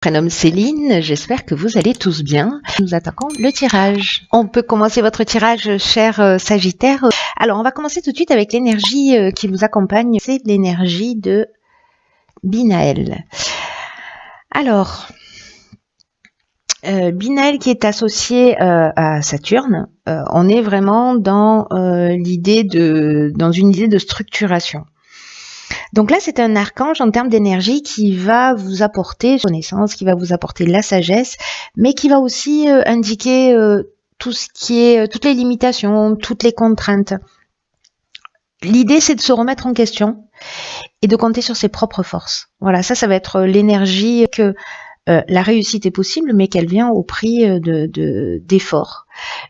Prénomme Céline, j'espère que vous allez tous bien. Nous attaquons le tirage. On peut commencer votre tirage, cher Sagittaire. Alors, on va commencer tout de suite avec l'énergie qui vous accompagne. C'est l'énergie de Binaël. Alors, Binaël qui est associé à Saturne, on est vraiment dans une idée de structuration. Donc là, c'est un archange en termes d'énergie qui va vous apporter connaissance, qui va vous apporter la sagesse, mais qui va aussi indiquer tout ce qui est toutes les limitations, toutes les contraintes. L'idée, c'est de se remettre en question et de compter sur ses propres forces. Voilà, ça va être l'énergie que la réussite est possible, mais qu'elle vient au prix d'efforts.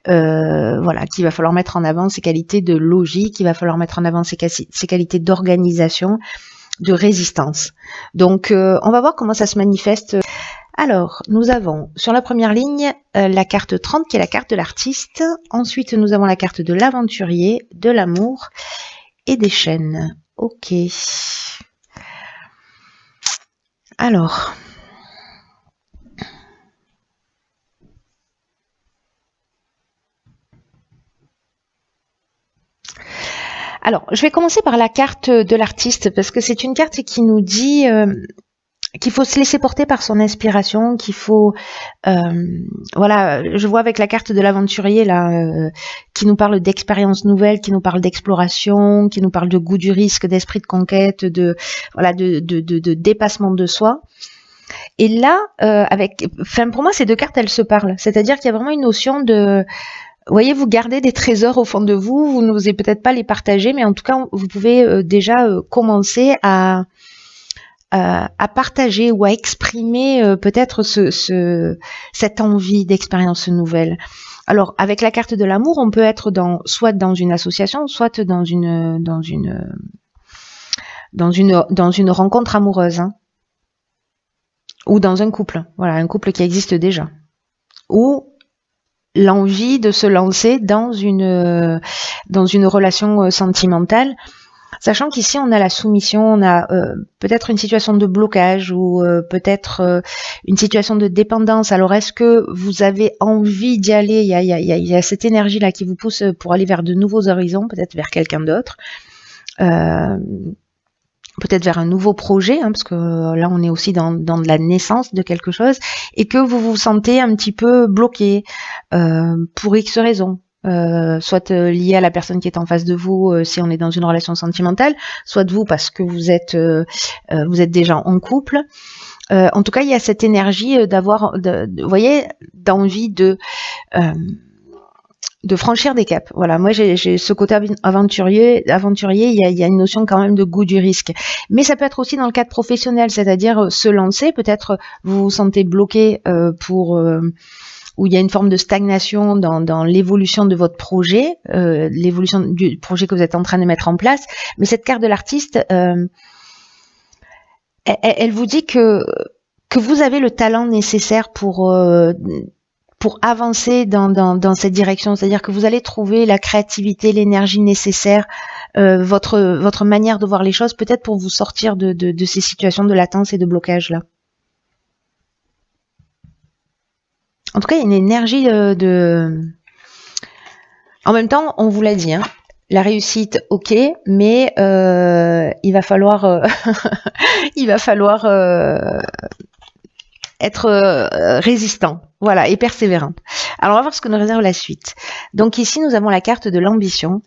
Voilà, qu'il va falloir mettre en avant ses qualités de logique, il va falloir mettre en avant ses qualités d'organisation, de résistance. Donc, on va voir comment ça se manifeste. Alors, nous avons sur la première ligne la carte 30 qui est la carte de l'artiste. Ensuite, nous avons la carte de l'aventurier, de l'amour et des chaînes. Ok. Alors... Alors, je vais commencer par la carte de l'artiste parce que c'est une carte qui nous dit qu'il faut se laisser porter par son inspiration, qu'il faut, voilà, je vois avec la carte de l'aventurier là, qui nous parle d'expériences nouvelles, qui nous parle d'exploration, qui nous parle de goût du risque, d'esprit de conquête, de dépassement de soi. Et là, pour moi, ces deux cartes, elles se parlent. C'est-à-dire qu'il y a vraiment une notion de vous voyez, vous gardez des trésors au fond de vous, vous n'osez peut-être pas les partager, mais en tout cas, vous pouvez déjà commencer à partager ou à exprimer peut-être cette envie d'expérience nouvelle. Alors, avec la carte de l'amour, on peut être soit dans une association, soit dans une rencontre amoureuse, hein, ou dans un couple. Voilà, un couple qui existe déjà. Ou l'envie de se lancer dans une relation sentimentale, sachant qu'ici on a la soumission, on a peut-être une situation de blocage ou peut-être une situation de dépendance. Alors est-ce que vous avez envie d'y aller? Il y a cette énergie là qui vous pousse pour aller vers de nouveaux horizons, peut-être vers quelqu'un d'autre, peut-être vers un nouveau projet, hein, parce que là on est aussi dans de la naissance de quelque chose, et que vous vous sentez un petit peu bloqué pour X raisons, soit lié à la personne qui est en face de vous si on est dans une relation sentimentale, soit vous parce que vous êtes déjà en couple. En tout cas, il y a cette énergie d'avoir, vous voyez, d'envie de franchir des caps. Voilà, moi j'ai ce côté aventurier, il y a une notion quand même de goût du risque. Mais ça peut être aussi dans le cadre professionnel, c'est-à-dire se lancer, peut-être vous vous sentez bloqué où il y a une forme de stagnation dans l'évolution de votre projet, l'évolution du projet que vous êtes en train de mettre en place. Mais cette carte de l'artiste, elle vous dit que vous avez le talent nécessaire pour avancer dans cette direction, c'est-à-dire que vous allez trouver la créativité, l'énergie nécessaire, votre manière de voir les choses, peut-être pour vous sortir de ces situations de latence et de blocage là. En tout cas, il y a une énergie En même temps, on vous l'a dit, hein, la réussite, ok, mais il va falloir être résistant, voilà, et persévérant. Alors, on va voir ce que nous réserve la suite. Donc ici, nous avons la carte de l'ambition.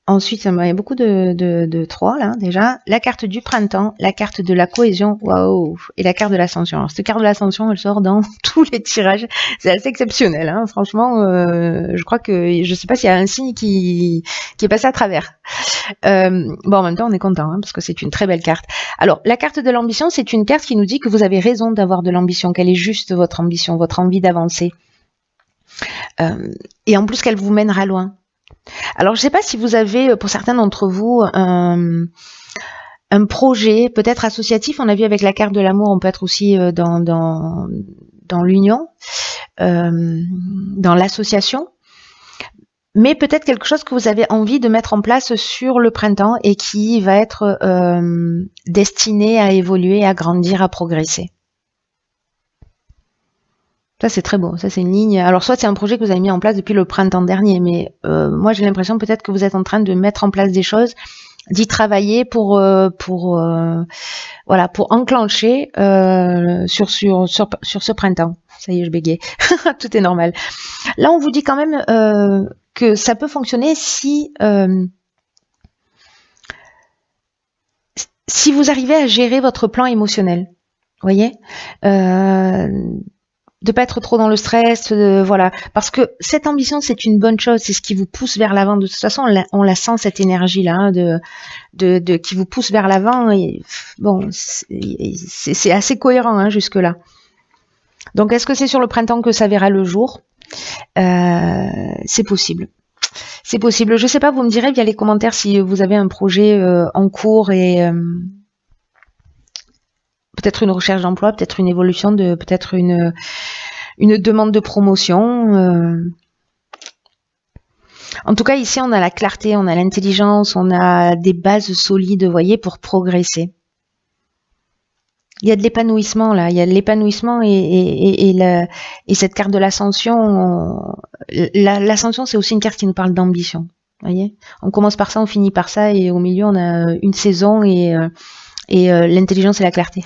Ensuite, il y a beaucoup de 3 là déjà. La carte du printemps, la carte de la cohésion, waouh, et la carte de l'ascension. Alors cette carte de l'ascension, elle sort dans tous les tirages. C'est assez exceptionnel, hein. Franchement. Je crois que je sais pas s'il y a un signe qui est passé à travers. Bon, en même temps, on est content hein, parce que c'est une très belle carte. Alors, la carte de l'ambition, c'est une carte qui nous dit que vous avez raison d'avoir de l'ambition, qu'elle est juste votre ambition, votre envie d'avancer, et en plus qu'elle vous mènera loin. Alors, je ne sais pas si vous avez, pour certains d'entre vous, un projet peut-être associatif. On a vu avec la carte de l'amour, on peut être aussi dans l'union, dans l'association. mais peut-être quelque chose que vous avez envie de mettre en place sur le printemps et qui va être destiné à évoluer, à grandir, à progresser. Ça, c'est très beau. Ça, c'est une ligne. Alors, soit c'est un projet que vous avez mis en place depuis le printemps dernier, mais moi, j'ai l'impression peut-être que vous êtes en train de mettre en place des choses, d'y travailler pour enclencher sur ce printemps. Ça y est, je bégaye. Tout est normal. Là, on vous dit quand même que ça peut fonctionner si vous arrivez à gérer votre plan émotionnel. Vous voyez, de pas être trop dans le stress, voilà, parce que cette ambition c'est une bonne chose, c'est ce qui vous pousse vers l'avant. De toute façon, on la sent cette énergie là, hein, qui vous pousse vers l'avant. Et bon, c'est assez cohérent hein, jusque là. Donc, est-ce que c'est sur le printemps que ça verra le jour? C'est possible. C'est possible. Je sais pas, vous me direz via les commentaires si vous avez un projet en cours et peut-être une recherche d'emploi, peut-être une évolution, peut-être une demande de promotion. En tout cas, ici, on a la clarté, on a l'intelligence, on a des bases solides, vous voyez, pour progresser. Il y a de l'épanouissement là, il y a de l'épanouissement et cette carte de l'ascension. L'ascension, c'est aussi une carte qui nous parle d'ambition. Vous voyez, on commence par ça, on finit par ça, et au milieu, on a une saison et l'intelligence et la clarté.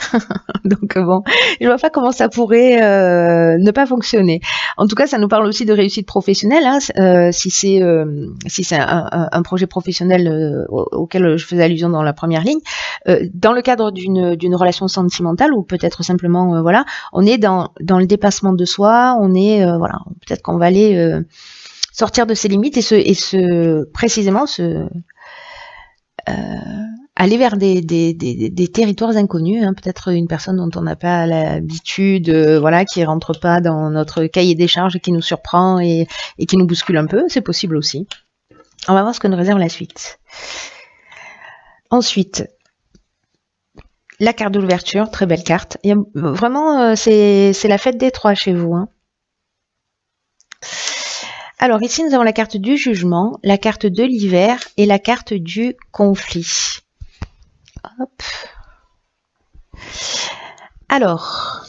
Donc bon, je vois pas comment ça pourrait ne pas fonctionner. En tout cas, ça nous parle aussi de réussite professionnelle. Hein, si c'est un projet professionnel auquel je faisais allusion dans la première ligne, dans le cadre d'une relation sentimentale ou peut-être simplement voilà, on est dans le dépassement de soi. On est voilà, peut-être qu'on va aller sortir de ses limites et précisément aller vers des territoires inconnus, hein, peut-être une personne dont on n'a pas l'habitude, voilà, qui rentre pas dans notre cahier des charges et qui nous surprend et qui nous bouscule un peu, c'est possible aussi. On va voir ce que nous réserve la suite. Ensuite, la carte de l'ouverture, très belle carte. Il y a, vraiment, c'est la fête des trois chez vous. Hein. Alors ici, nous avons la carte du jugement, la carte de l'hiver et la carte du conflit. Hop. Alors,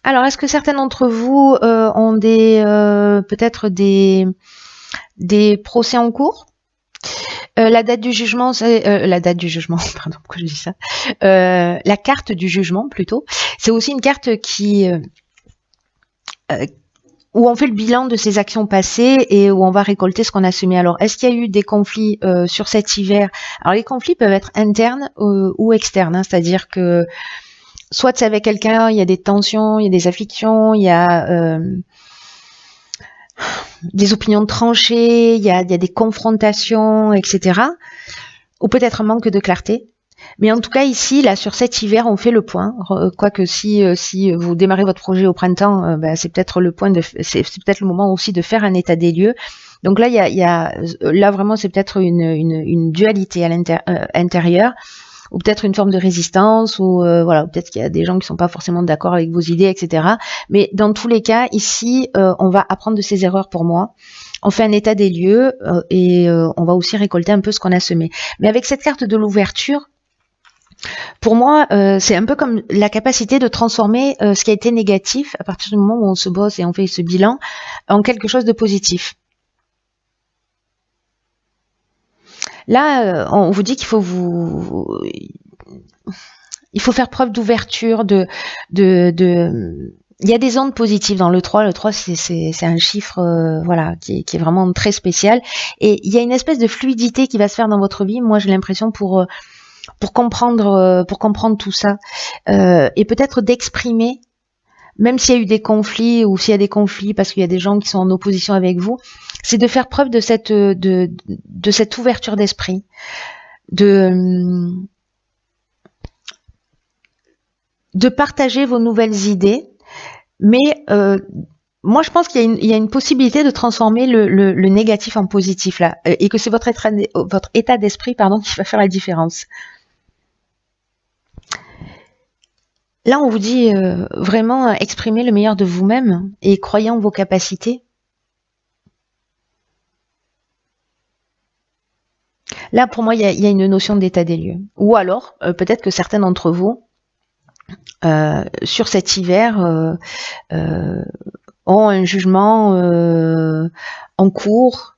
est-ce que certains d'entre vous ont peut-être des procès en cours? La date du jugement, c'est la date du jugement. Pardon, pourquoi je dis ça? La carte du jugement plutôt. C'est aussi une carte qui où on fait le bilan de ses actions passées et où on va récolter ce qu'on a semé. Alors, est-ce qu'il y a eu des conflits sur cet hiver? Alors, les conflits peuvent être internes ou externes, hein, c'est-à-dire que soit c'est avec quelqu'un, il y a des tensions, il y a des afflictions, il y a des opinions tranchées, il y a des confrontations, etc. Ou peut-être un manque de clarté. Mais en tout cas ici, là, sur cet hiver, on fait le point. Quoique si vous démarrez votre projet au printemps, c'est peut-être le point c'est peut-être le moment aussi de faire un état des lieux. Donc là, là vraiment, c'est peut-être une dualité à l'intérieur, ou peut-être une forme de résistance, ou voilà, peut-être qu'il y a des gens qui sont pas forcément d'accord avec vos idées, etc. Mais dans tous les cas, ici, on va apprendre de ses erreurs pour moi. On fait un état des lieux et on va aussi récolter un peu ce qu'on a semé. Mais avec cette carte de l'ouverture, pour moi, c'est un peu comme la capacité de transformer ce qui a été négatif à partir du moment où on se bosse et on fait ce bilan en quelque chose de positif. Là, on vous dit qu'il faut il faut faire preuve d'ouverture, il y a des ondes positives dans le 3. Le 3, c'est un chiffre voilà, qui est vraiment très spécial. Et il y a une espèce de fluidité qui va se faire dans votre vie. Moi, j'ai l'impression pour comprendre tout ça et peut-être d'exprimer, même s'il y a eu des conflits ou s'il y a des conflits parce qu'il y a des gens qui sont en opposition avec vous, c'est de faire preuve de cette ouverture d'esprit, de partager vos nouvelles idées, mais moi je pense qu'il y a une possibilité de transformer le négatif en positif là, et que c'est votre état d'esprit qui va faire la différence. Là, on vous dit vraiment exprimer le meilleur de vous-même et croyez en vos capacités. Là, pour moi, il y a une notion d'état des lieux. Ou alors, peut-être que certains d'entre vous, sur cet hiver, ont un jugement en cours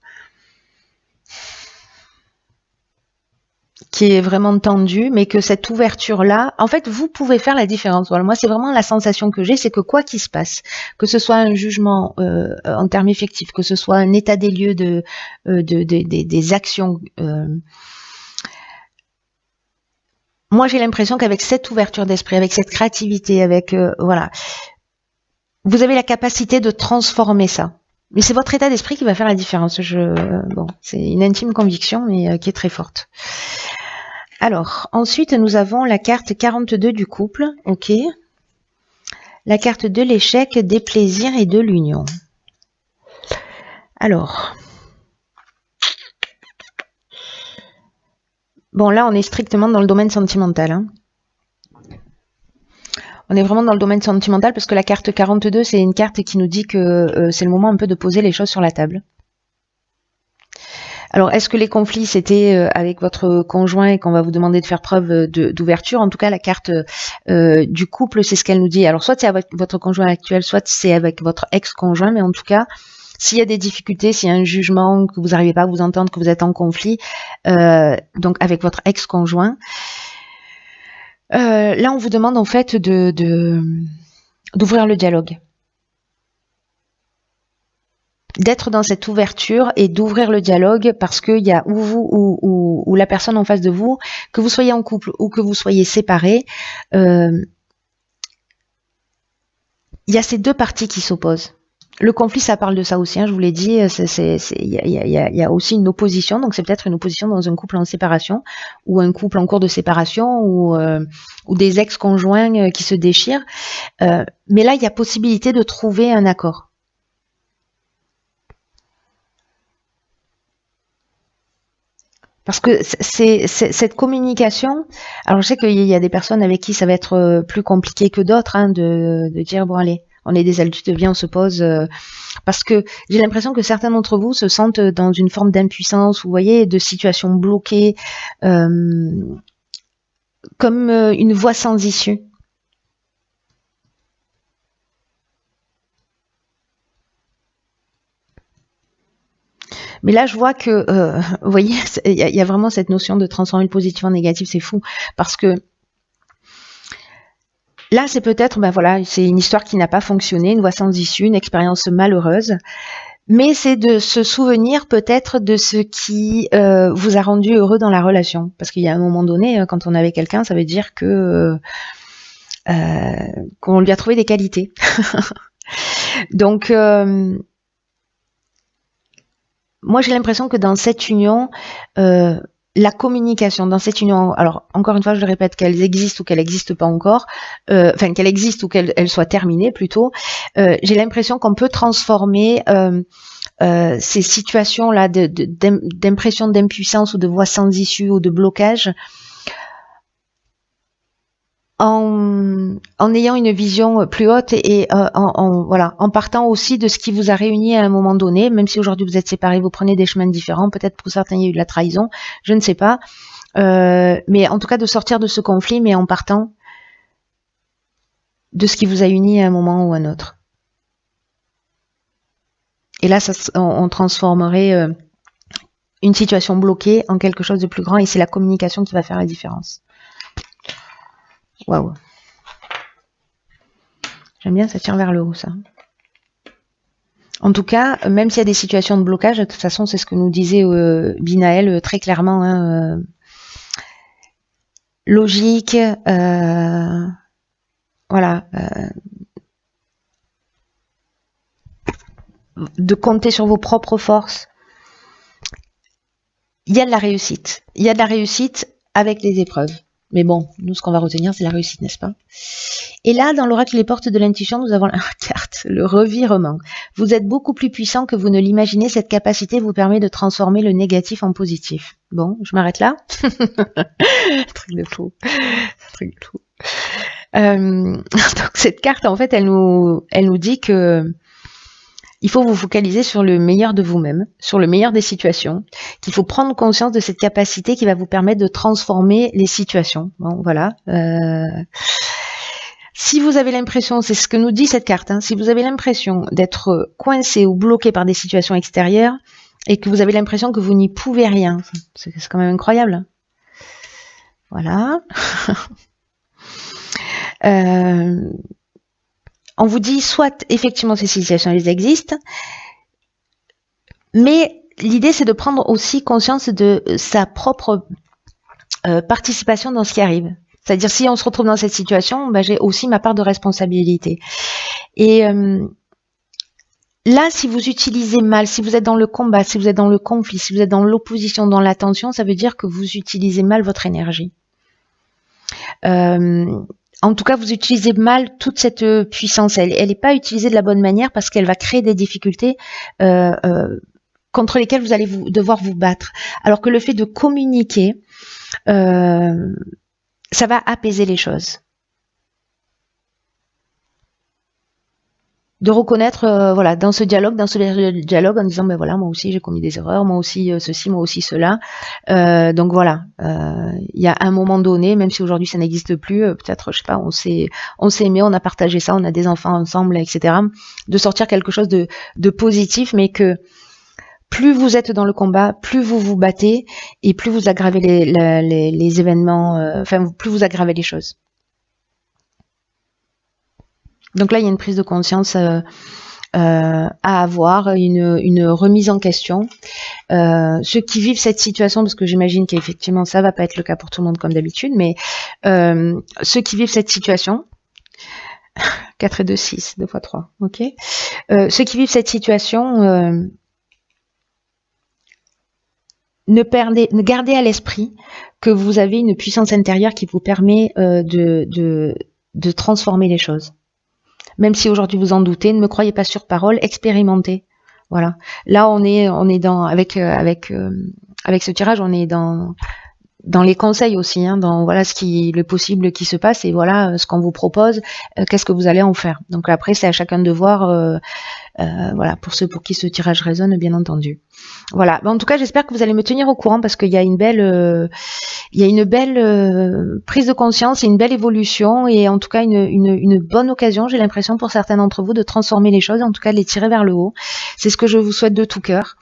qui est vraiment tendu, mais que cette ouverture-là, en fait, vous pouvez faire la différence. Voilà, moi, c'est vraiment la sensation que j'ai, c'est que quoi qu'il se passe, que ce soit un jugement en termes effectifs, que ce soit un état des lieux des actions, moi, j'ai l'impression qu'avec cette ouverture d'esprit, avec cette créativité, avec voilà, vous avez la capacité de transformer ça. Mais c'est votre état d'esprit qui va faire la différence. Bon, c'est une intime conviction, mais qui est très forte. Alors, ensuite, nous avons la carte 42 du couple, ok. La carte de l'échec, des plaisirs et de l'union. Alors, bon, là, on est strictement dans le domaine sentimental. Hein. On est vraiment dans le domaine sentimental parce que la carte 42, c'est une carte qui nous dit que c'est le moment un peu de poser les choses sur la table. Alors, est-ce que les conflits, c'était avec votre conjoint et qu'on va vous demander de faire preuve d'ouverture? En tout cas, la carte du couple, c'est ce qu'elle nous dit. Alors, soit c'est avec votre conjoint actuel, soit c'est avec votre ex-conjoint, mais en tout cas, s'il y a des difficultés, s'il y a un jugement, que vous n'arrivez pas à vous entendre, que vous êtes en conflit, donc avec votre ex-conjoint, là, on vous demande en fait d'ouvrir le dialogue. D'être dans cette ouverture et d'ouvrir le dialogue parce qu'il y a ou vous ou la personne en face de vous, que vous soyez en couple ou que vous soyez séparés, il y a ces deux parties qui s'opposent. Le conflit, ça parle de ça aussi, hein, je vous l'ai dit, il y a aussi une opposition, donc c'est peut-être une opposition dans un couple en séparation ou un couple en cours de séparation ou des ex-conjoints qui se déchirent. Mais là, il y a possibilité de trouver un accord. Parce que c'est cette communication. Alors je sais qu'il y a des personnes avec qui ça va être plus compliqué que d'autres, hein, de dire bon allez, on est des adultes, viens on se pose. Parce que j'ai l'impression que certains d'entre vous se sentent dans une forme d'impuissance, vous voyez, de situation bloquée, comme une voie sans issue. Mais là, je vois que, vous voyez, il y a vraiment cette notion de transformer le positif en négatif, c'est fou. Parce que là, c'est peut-être, ben voilà, c'est une histoire qui n'a pas fonctionné, une voie sans issue, une expérience malheureuse. Mais c'est de se souvenir peut-être de ce qui vous a rendu heureux dans la relation. Parce qu'il y a un moment donné, quand on est avec quelqu'un, ça veut dire que qu'on lui a trouvé des qualités. Donc, moi, j'ai l'impression que dans cette union, la communication dans cette union, alors encore une fois, je le répète, qu'elles existent ou qu'elles n'existent pas encore, enfin qu'elles existent ou qu'elles soient terminées plutôt, j'ai l'impression qu'on peut transformer ces situations-là d'impression d'impuissance ou de voie sans issue ou de blocage en ayant une vision plus haute et en partant aussi de ce qui vous a réuni à un moment donné, même si aujourd'hui vous êtes séparés, vous prenez des chemins différents, peut-être pour certains il y a eu de la trahison, je ne sais pas, mais en tout cas de sortir de ce conflit, mais en partant de ce qui vous a uni à un moment ou à un autre. Et là, on transformerait une situation bloquée en quelque chose de plus grand, et c'est la communication qui va faire la différence. Waouh. J'aime bien, ça tire vers le haut, ça. En tout cas, même s'il y a des situations de blocage, de toute façon, c'est ce que nous disait Binaël très clairement. Hein, logique, voilà. De compter sur vos propres forces. Il y a de la réussite. Il y a de la réussite avec les épreuves. Mais bon, nous, ce qu'on va retenir, c'est la réussite, n'est-ce pas? Et là, dans l'oracle Les Portes de l'Intuition, nous avons la carte, le revirement. Vous êtes beaucoup plus puissant que vous ne l'imaginez. Cette capacité vous permet de transformer le négatif en positif. Bon, je m'arrête là. Truc de fou. Truc de fou. Donc cette carte, en fait, elle nous dit que il faut vous focaliser sur le meilleur de vous-même, sur le meilleur des situations, qu'il faut prendre conscience de cette capacité qui va vous permettre de transformer les situations. Bon, voilà. Si vous avez l'impression, c'est ce que nous dit cette carte, hein, si vous avez l'impression d'être coincé ou bloqué par des situations extérieures et que vous avez l'impression que vous n'y pouvez rien, c'est quand même incroyable. Voilà. On vous dit soit effectivement ces situations elles existent, mais l'idée c'est de prendre aussi conscience de sa propre participation dans ce qui arrive. C'est-à-dire si on se retrouve dans cette situation, ben, j'ai aussi ma part de responsabilité. Et là, si vous utilisez mal, si vous êtes dans le combat, si vous êtes dans le conflit, si vous êtes dans l'opposition, dans la tension, ça veut dire que vous utilisez mal votre énergie. En tout cas, vous utilisez mal toute cette puissance. Elle n'est pas utilisée de la bonne manière parce qu'elle va créer des difficultés contre lesquelles vous allez devoir vous battre. Alors que le fait de communiquer, ça va apaiser les choses. De reconnaître, voilà, dans ce dialogue en disant, ben voilà, moi aussi j'ai commis des erreurs, moi aussi ceci, moi aussi cela. Donc voilà, il y a un moment donné, même si aujourd'hui ça n'existe plus, peut-être, je sais pas, on s'est aimé, on a partagé ça, on a des enfants ensemble, etc. De sortir quelque chose de positif, mais que plus vous êtes dans le combat, plus vous vous battez et plus vous aggravez les événements, enfin plus vous aggravez les choses. Donc là, il y a une prise de conscience à avoir, une remise en question. Ceux qui vivent cette situation, parce que j'imagine qu'effectivement ça va pas être le cas pour tout le monde comme d'habitude, mais ceux qui vivent cette situation, 4 et 2, 6, 2 fois 3, ok. Ceux qui vivent cette situation, gardez à l'esprit que vous avez une puissance intérieure qui vous permet de transformer les choses. Même si aujourd'hui vous en doutez, ne me croyez pas sur parole, expérimentez. Voilà. Là, on est dans avec ce tirage, on est dans les conseils aussi, hein, dans voilà le possible qui se passe et voilà ce qu'on vous propose, qu'est-ce que vous allez en faire. Donc après, c'est à chacun de voir. Voilà, pour ceux pour qui ce tirage résonne, bien entendu. Voilà. En tout cas, j'espère que vous allez me tenir au courant parce qu'il y a une belle prise de conscience et une belle évolution et en tout cas une bonne occasion, j'ai l'impression pour certains d'entre vous de transformer les choses, en tout cas de les tirer vers le haut. C'est ce que je vous souhaite de tout cœur.